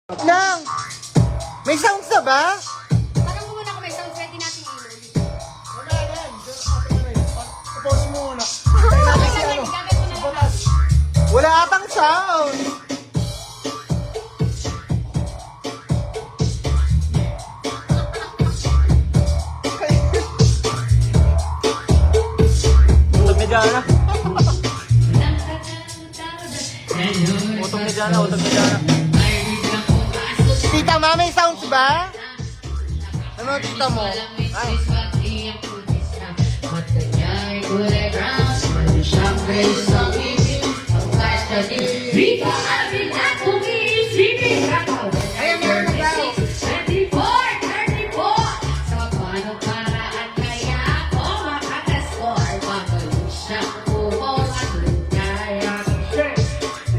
Nang! May sounds na ba? Parang muna kung may sound, pwede natin ilog. Wala yan. Pause mo muna. Gamit mo na lang. Wala atang sound! Utang ni Jana. Utang ni Jana, utang ni Jana. Tita Ma, may sounds ba? Ano tita mo? Ay. Ayan, meron na daw. 34, 34. Sa paano paraan kaya ako makakascore? Magaling siya kumong at ligaya.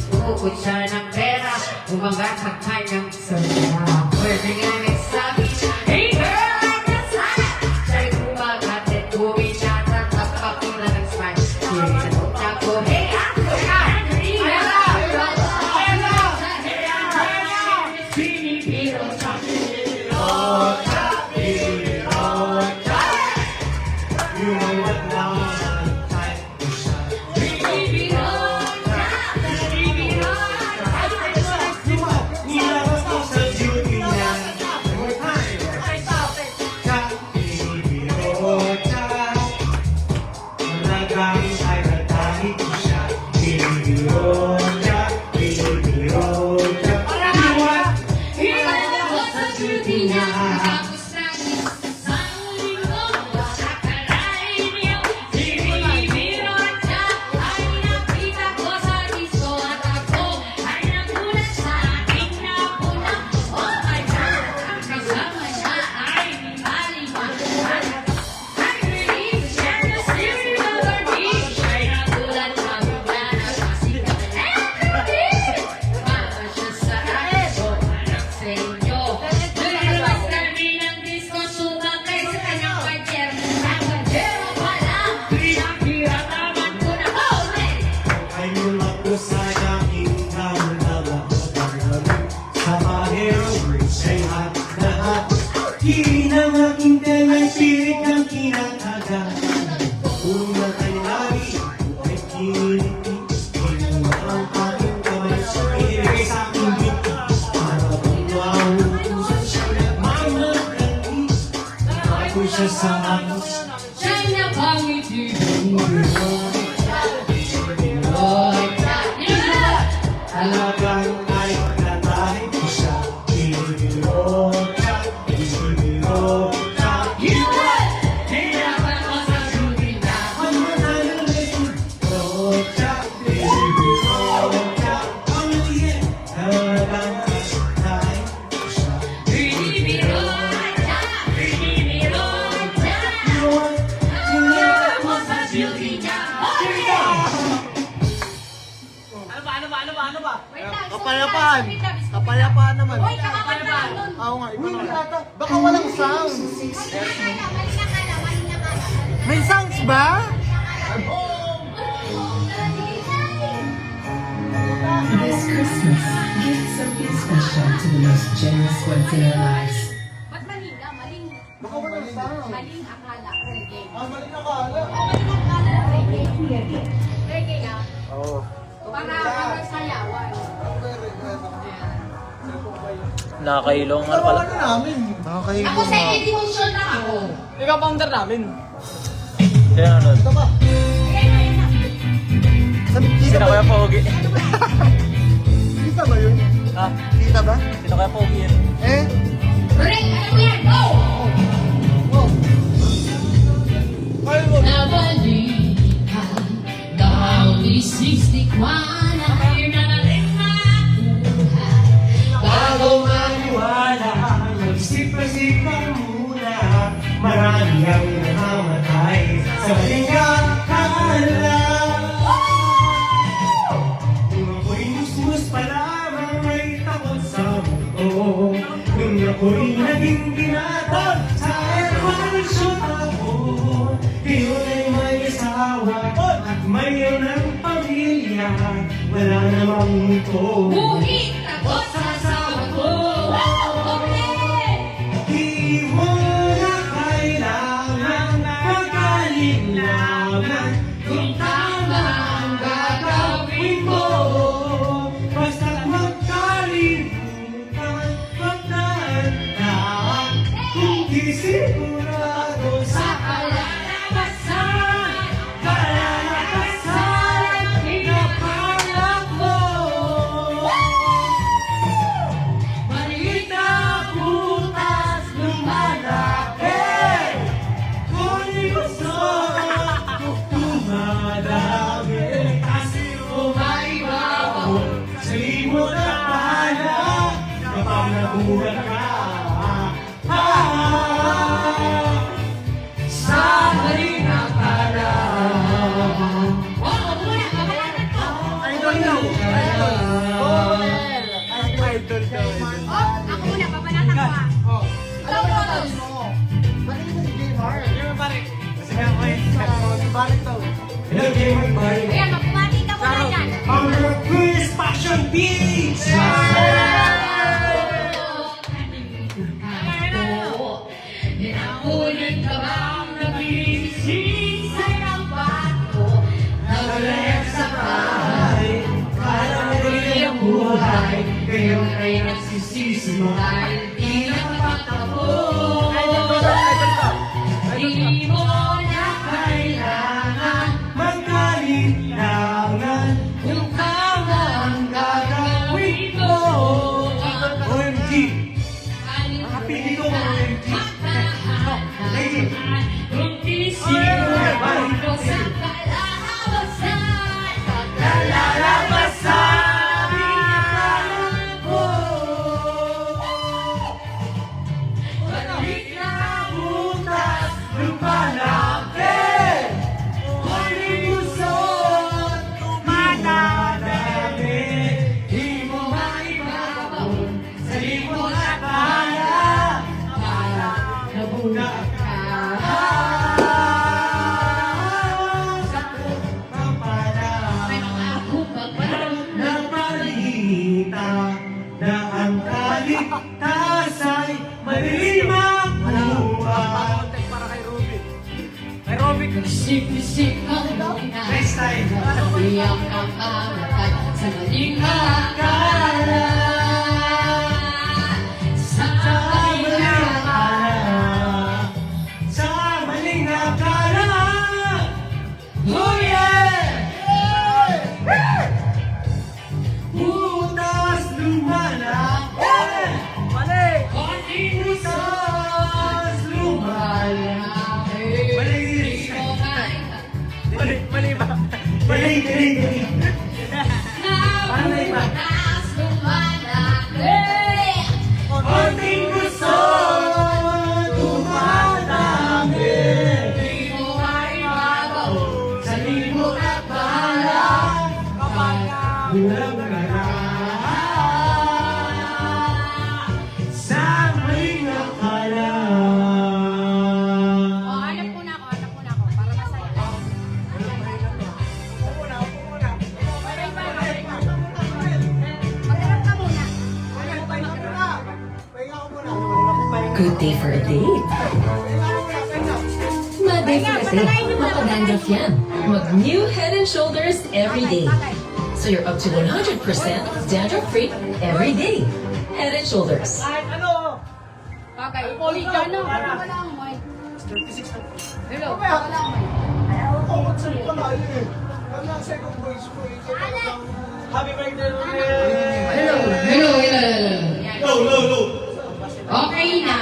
Bukod siya ng pera, umangat sa kanyang sarap. Pwede nga nagsabi, hey girl, I'm the sun. Siya'y umangat at buminata at kapila ng smile. Sinanong ako, hey ako, Binibiro sa Ng aking tenay pilit ng kinataga. Una kay lagi, ay kiniliti. Kinuha ang aking kamay, inilagay sa aking biti. Para kung mauutusan siya na may magkakit. Bago siya sa akin, siya'y napangiti. talagang ay natahin ko siya. Kinilota, kinilota. Hirapan ko sa shooting na. Ang manalo rin, rota, kinilota. Ang maliit, talagang ay natahin ko siya. Binibiro siya, binibiro siya. Hirapan ko sa shooting na. Ano ba? Wait lang, Kapayapaan. wait lang, wait lang. Kapayapaan naman. Hoy, kakakanta nun. Oo nga, iba naman. Baka walang sound. Mali na ka. May sounds ba? This Christmas, give something special to the most generous ones in our lives. Ba't mali na? Maling, Baka walang sound. maling akala. Reggae. Mali na kala. Maling akala. Reggae. Reggae ah. Oo. Para sayawan. Nakakailong ano pala. namin. Nakakahigo Ako sa nga. emotion na ako. Ikaw founder namin. Kaya ano? Ito ba? Ayan na, ayan na. Tita Sino ba? kaya pogi? Tita ba yun? Ha? Tita ba? Sino kaya pogi yan? Eh? Ring, alam mo yan, go! Nabalihan daw ni 60 na kayo na rin makuha. Bago Maniwala, magsip-isip ka muna. Marami ang namamatay sa maling akala. Nung ako'y musmus pa lamang ay takot sa mundo. Nung ako'y naging binatag sa revolusyon ako. Ngayon ay may asawa at mayroon ng pamilya. Wala namang mundo. Buhit ako sa asawa ko. Nabulag ka. Sa maling akala. Oo, muna, kabalatan ko. Idol daw. Idol. Idol daw. Oh, ako muna, babalatan ko ah. Oh. Ikaw mo. Yung pare. Kasi nga ako yung balik daw. Hello, Gamer Boy. Ayan, magpapati ka muna dyan. Our first passion beats! Ngunit ka bang nagising sa iyong bato? Nagalit sa bahay, Kala mo rin ang buhay, ngayon ay nagsisisi mo dahil di nakapagtapos. Di mo na kailangan magkalinlangan. kung tama ang gagawin ko. OMG! Nakapili ko ang OMG. Lady, Kung isipin ko sa kalahawasan, lalabasan ko. balik na Butas, lumalapit. Huling usot, tumatadami. Di mo maibabaw sa limot at bahala. nabulag ka. Sa pagpapala. Ako magparang Napalita na ang kaligtasan madilim ang buhay. Para kay Ruby. Kay Ruby. Isip-isip ang muna. Next time. Di ang kakalatan sa maling akala. Sa Maling akala. Sa maling akala. Oh yeah! Butas lumalapit. Balik. konting gusto. Butas lumalapit. Mali lyrics. Mali ba? Galing, galing, galing. Parang na iba. Konting gusto, tumatami. Sa libot at bahala, bulang ka na. Sa maling akala. Hanap ko na ako, para masaya. Maghanap ka muna. Good day for a date. Maday for a date. Mapadandruff yan. Mag-new Head and Shoulders every day. So you're up to 100% dandruff-free every day. Head and Shoulders. Kahit ano. Bagay, Policano. Wala ang mic. 36 na. Hello, wala ang mic. Happy birthday, Ruby. Hello. Low, low, low. Okay na.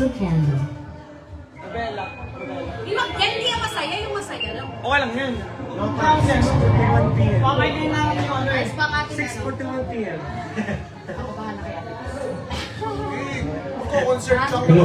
little candle. Hindi ka masaya, yung masaya lang. Okay lang yun. No problem. 6:41 p.m. Okay din namin yung ano eh. 6:41 p.m. Ako bahala kaya. Concert lang. Hello.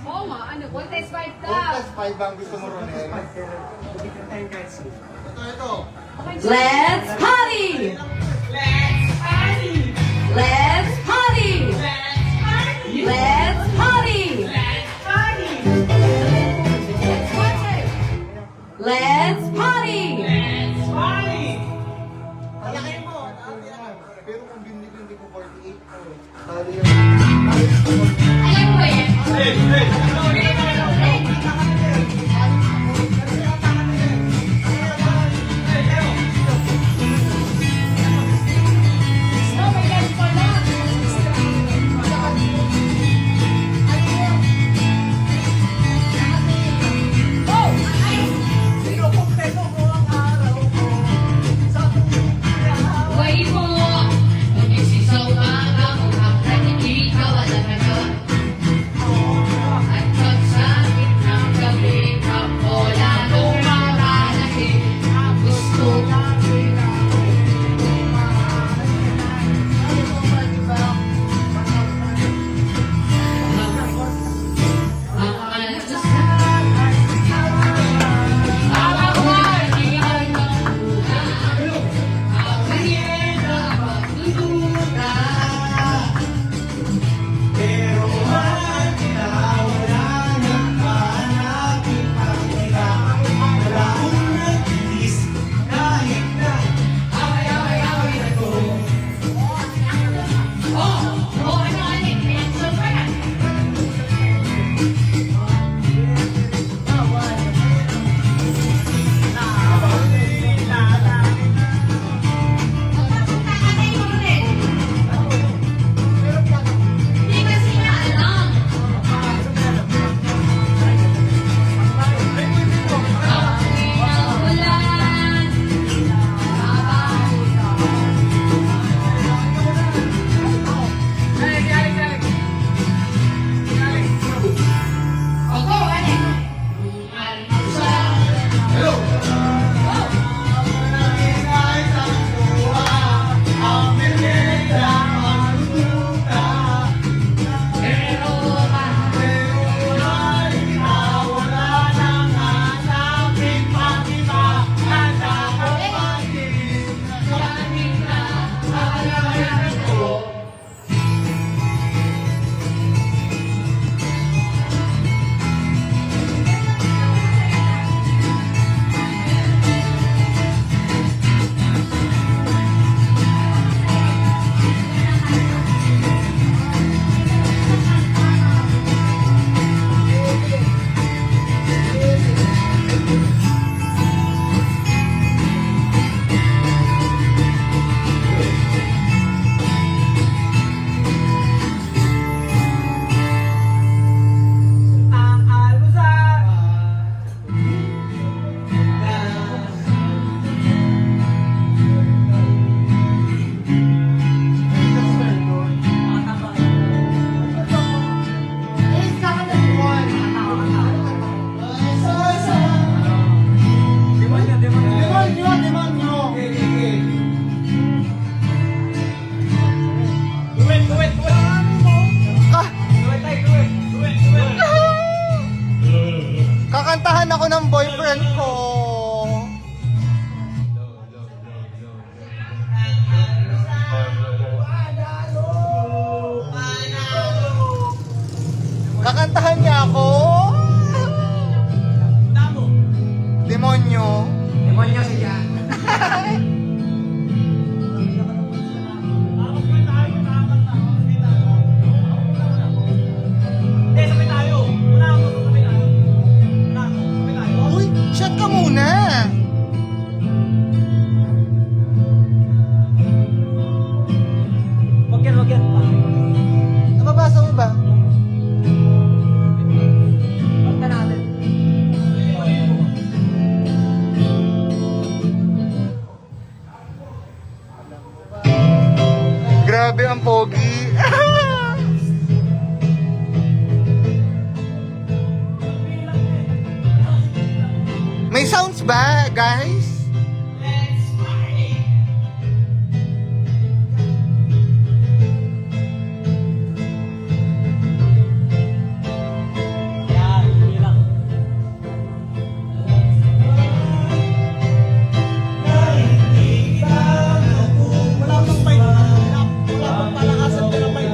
Oo nga, ano, contest 5 daw. Contest 5 ang gusto mo ron eh. Ito. Let's party! Let's party! Let's party! Let's party! Malaki mo. Pero kung binili ko 48, tali yan. Alam mo eh. Kakantahan ako ng boyfriend ko. Kakantahan niya ako. Tamo. Demonyo. Demonyo siya. Hindi, sabay tayo. Una ako, sabay tayo. Una ako, sabay tayo. Uy, shut ka muna. Wag yan, wag yan. Nababasa mo ba? Wag na natin. Grabe ang pogi. May sounds ba, guys? Yan, hindi lang. Wala pang mic. Wala pang palakasan ka ng mic.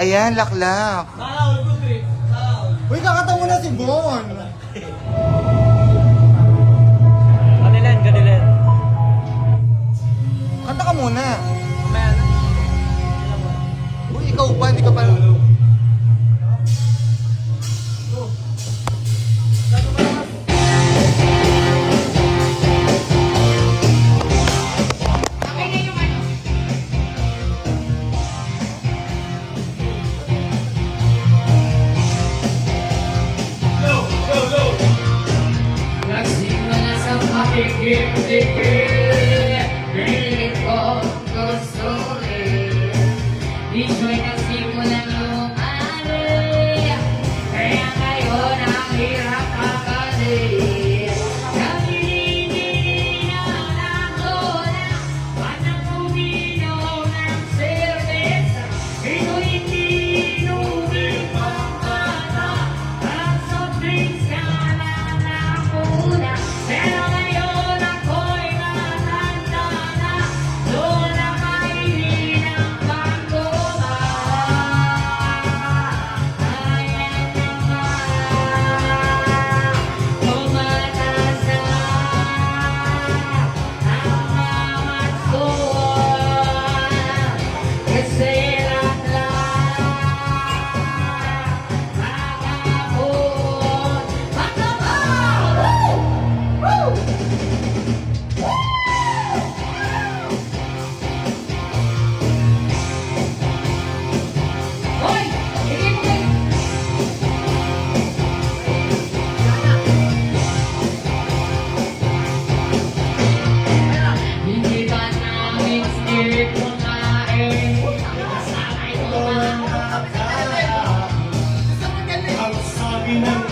Ayan, laklak. Uy, kakata mo na si Bon. Kanilan, kanilan. Kanta ka muna. Uy, ikaw ba? Hindi ka pa... Nagsimula sa pakikip-tikip, pilit ko gusto rin. Di siya'y nagsimula lumali, kaya ngayon ang hirap kakali. Nabinigyan ng lola, panang uminom ng serbesa, inumin ang bata, ang soft drinks ka na muna. Pero ngayon ako'y matanda na, lola kainin ang pagkoma. Ayan naman, tumatas na ang mga score. Kasi lahat magkakapon. Magkakapon! Woo! Hoy! Hindi mo kayo! Hindi ba namin spirit kumain? Sana'y Ang sabi ng